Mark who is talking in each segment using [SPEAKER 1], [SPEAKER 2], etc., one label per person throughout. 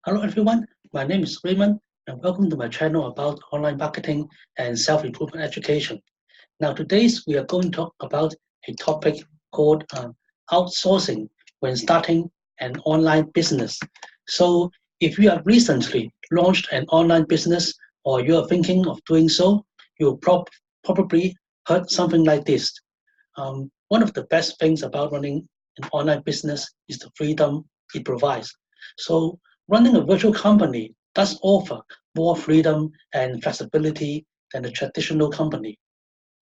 [SPEAKER 1] Hello everyone, my name is Raymond and welcome to my channel about online marketing and self-improvement education. Now today's we are going to talk about a topic called outsourcing when starting an online business. So if you have recently launched an online business or you are thinking of doing so, you probably heard something like this. One of the best things about running an online business is the freedom it provides. So, running a virtual company does offer more freedom and flexibility than a traditional company.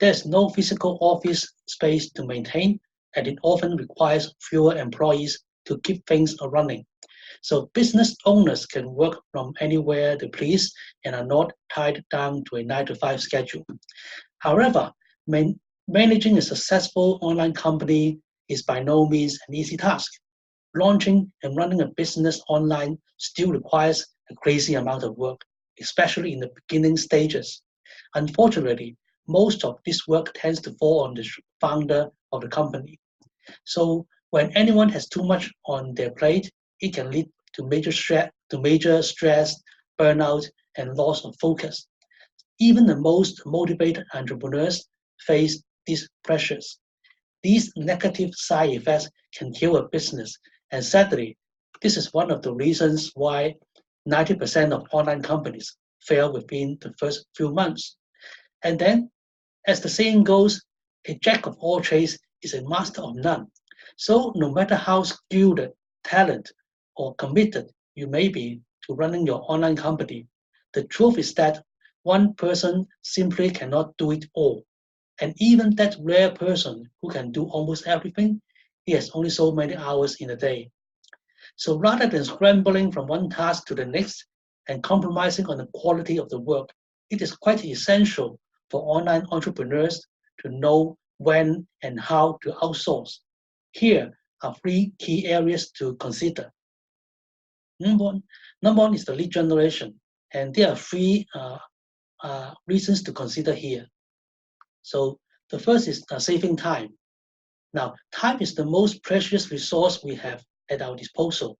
[SPEAKER 1] There's no physical office space to maintain, and it often requires fewer employees to keep things running. So, business owners can work from anywhere they please and are not tied down to a 9 to 5 schedule. However, managing a successful online company is by no means an easy task. Launching and running a business online still requires a crazy amount of work, especially in the beginning stages. Unfortunately, most of this work tends to fall on the founder of the company. So when anyone has too much on their plate, it can lead to major stress, burnout, and loss of focus. Even the most motivated entrepreneurs face these pressures. These negative side effects can kill a business, and sadly, this is one of the reasons why 90% of online companies fail within the first few months. And then, as the saying goes, a jack of all trades is a master of none. So, no matter how skilled, talented, or committed you may be to running your online company, the truth is that one person simply cannot do it all. And even that rare person who can do almost everything, he has only so many hours in a day. So rather than scrambling from one task to the next and compromising on the quality of the work, it is quite essential for online entrepreneurs to know when and how to outsource. Here are three key areas to consider. Number one, number one is the lead generation, and there are three reasons to consider here. So the first is saving time. Now, time is the most precious resource we have at our disposal.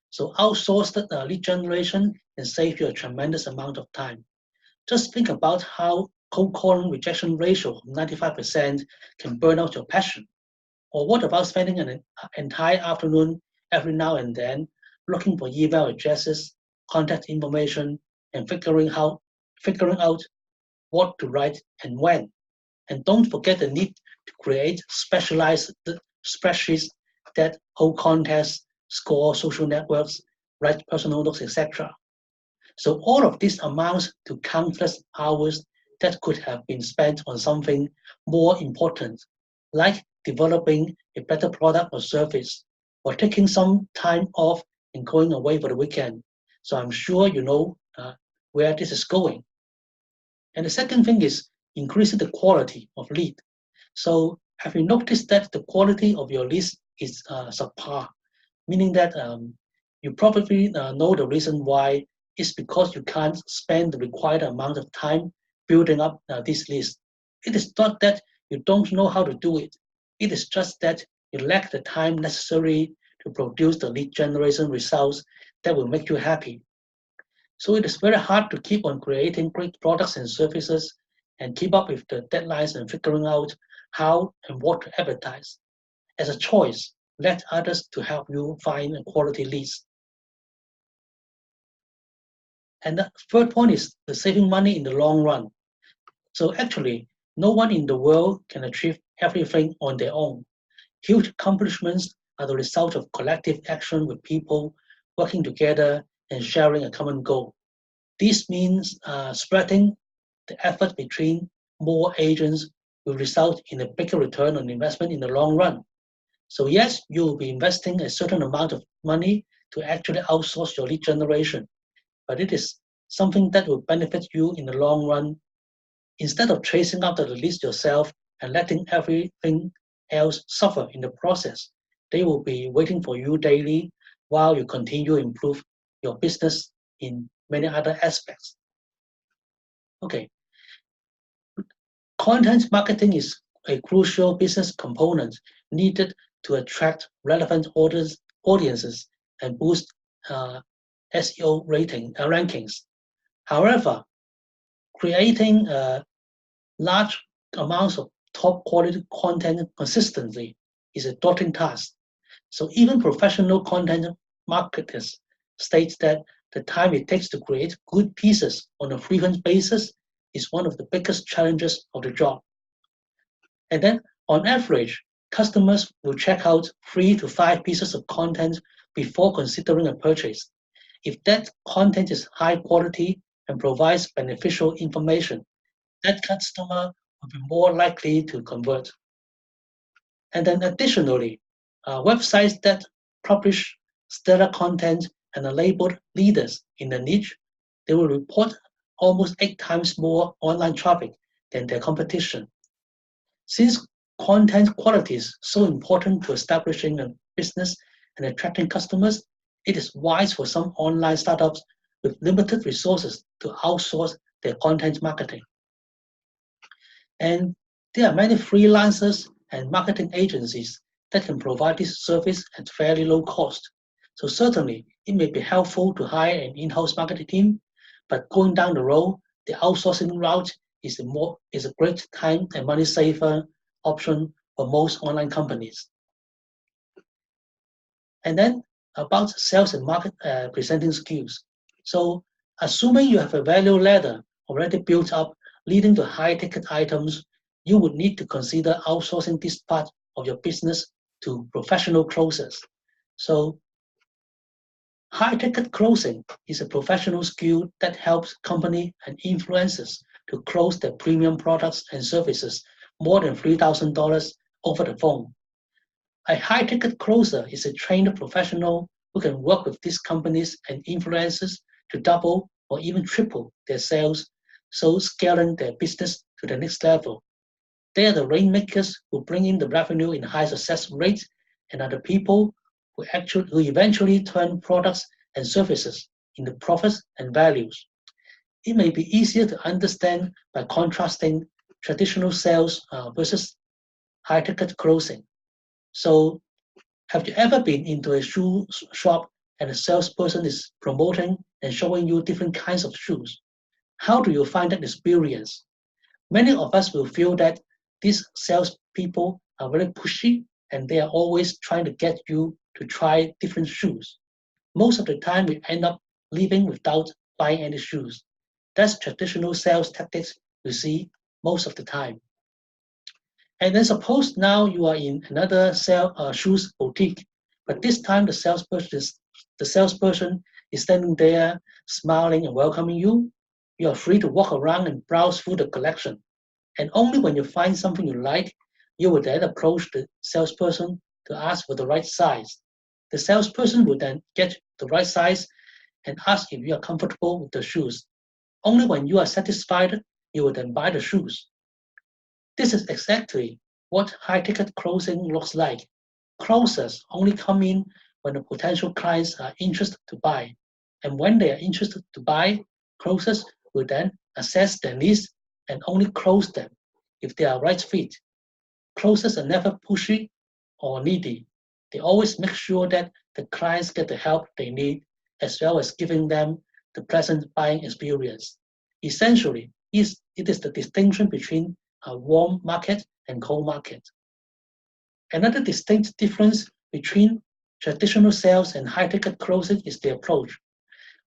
[SPEAKER 1] So outsourced lead generation can save you a tremendous amount of time. Just think about how cold calling rejection ratio of 95% can burn out your passion. Or what about spending an entire afternoon every now and then looking for email addresses, contact information, and figuring out what to write and when. And don't forget the need to create specialized spreadsheets that hold contests, score social networks, write personal notes, etc. So all of this amounts to countless hours that could have been spent on something more important, like developing a better product or service, or taking some time off and going away for the weekend. So I'm sure you know where this is going. And the second thing is increasing the quality of lead. So have you noticed that the quality of your list is subpar, meaning that you probably know the reason why is because you can't spend the required amount of time building up this list. It is not that you don't know how to do it. It is just that you lack the time necessary to produce the lead generation results that will make you happy. So it is very hard to keep on creating great products and services and keep up with the deadlines and figuring out how and what to advertise. As a choice, let others to help you find a quality leads. And the third point is the saving money in the long run. So actually, no one in the world can achieve everything on their own. Huge accomplishments are the result of collective action with people working together and sharing a common goal. This means spreading the effort between more agents will result in a bigger return on investment in the long run. So yes, you will be investing a certain amount of money to actually outsource your lead generation, but it is something that will benefit you in the long run. Instead of chasing after the leads yourself and letting everything else suffer in the process, they will be waiting for you daily while you continue to improve your business in many other aspects. Okay, content marketing is a crucial business component needed to attract relevant audiences and boost SEO rankings. However, creating large amounts of top quality content consistently is a daunting task. So even professional content marketers state that the time it takes to create good pieces on a frequent basis is one of the biggest challenges of the job. And then on average, customers will check out 3 to 5 pieces of content before considering a purchase. If that content is high quality and provides beneficial information, that customer will be more likely to convert. And then additionally, websites that publish stellar content and are labeled leaders in a niche, they will report almost 8 times more online traffic than their competition. Since content quality is so important to establishing a business and attracting customers, it is wise for some online startups with limited resources to outsource their content marketing. And there are many freelancers and marketing agencies that can provide this service at fairly low cost. So certainly, it may be helpful to hire an in-house marketing team, but going down the road, the outsourcing route is a great time and money saver option for most online companies. And then about sales and market presenting skills. So assuming you have a value ladder already built up leading to high ticket items, you would need to consider outsourcing this part of your business to professional closers. So high ticket closing is a professional skill that helps companies and influencers to close their premium products and services more than $3,000 over the phone. A high ticket closer is a trained professional who can work with these companies and influencers to double or even triple their sales, so scaling their business to the next level. They are the rainmakers who bring in the revenue in high success rates and are the people who eventually turn products and services into profits and values. It may be easier to understand by contrasting traditional sales versus high ticket closing. So, have you ever been into a shoe shop and a salesperson is promoting and showing you different kinds of shoes? How do you find that experience? Many of us will feel that these salespeople are very pushy and they are always trying to get you to try different shoes. Most of the time, we end up leaving without buying any shoes. That's traditional sales tactics you see most of the time. And then suppose now you are in another shoes boutique, but this time the salesperson is standing there smiling and welcoming you. You are free to walk around and browse through the collection. And only when you find something you like, you will then approach the salesperson to ask for the right size. The salesperson will then get the right size and ask if you are comfortable with the shoes. Only when you are satisfied, you will then buy the shoes. This is exactly what high-ticket closing looks like. Closers only come in when the potential clients are interested to buy. And when they are interested to buy, closers will then assess their needs and only close them if they are right fit. Closers are never pushy or needy. They always make sure that the clients get the help they need, as well as giving them the pleasant buying experience. Essentially, it is the distinction between a warm market and cold market. Another distinct difference between traditional sales and high-ticket closing is the approach.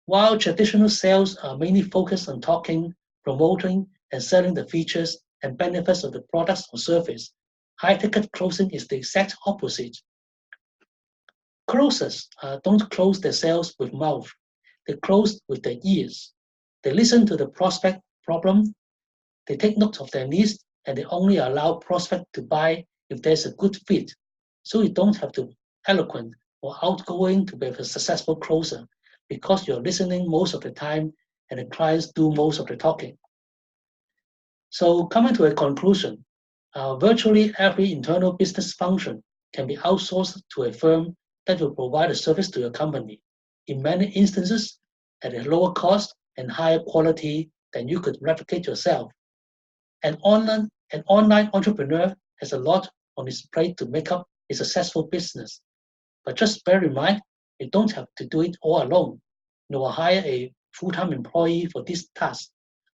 [SPEAKER 1] While traditional sales are mainly focused on talking, promoting, and selling the features and benefits of the products or service, high-ticket closing is the exact opposite. Closers don't close their sales with mouth. They close with their ears. They listen to the prospect problem. They take note of their needs, and they only allow prospect to buy if there's a good fit. So you don't have to be eloquent or outgoing to be a successful closer because you're listening most of the time and the clients do most of the talking. So coming to a conclusion, virtually every internal business function can be outsourced to a firm that will provide a service to your company. In many instances, at a lower cost and higher quality than you could replicate yourself. An online entrepreneur has a lot on his plate to make up a successful business. But just bear in mind, you don't have to do it all alone. you will hire a full-time employee for this task.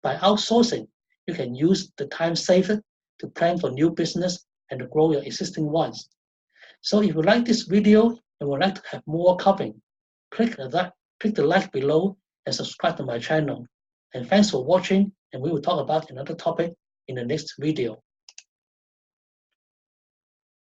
[SPEAKER 1] By outsourcing, you can use the time saved to plan for new business and to grow your existing ones. So if you like this video and would like to have more covering, click the like below and subscribe to my channel. And thanks for watching, and we will talk about another topic in the next video.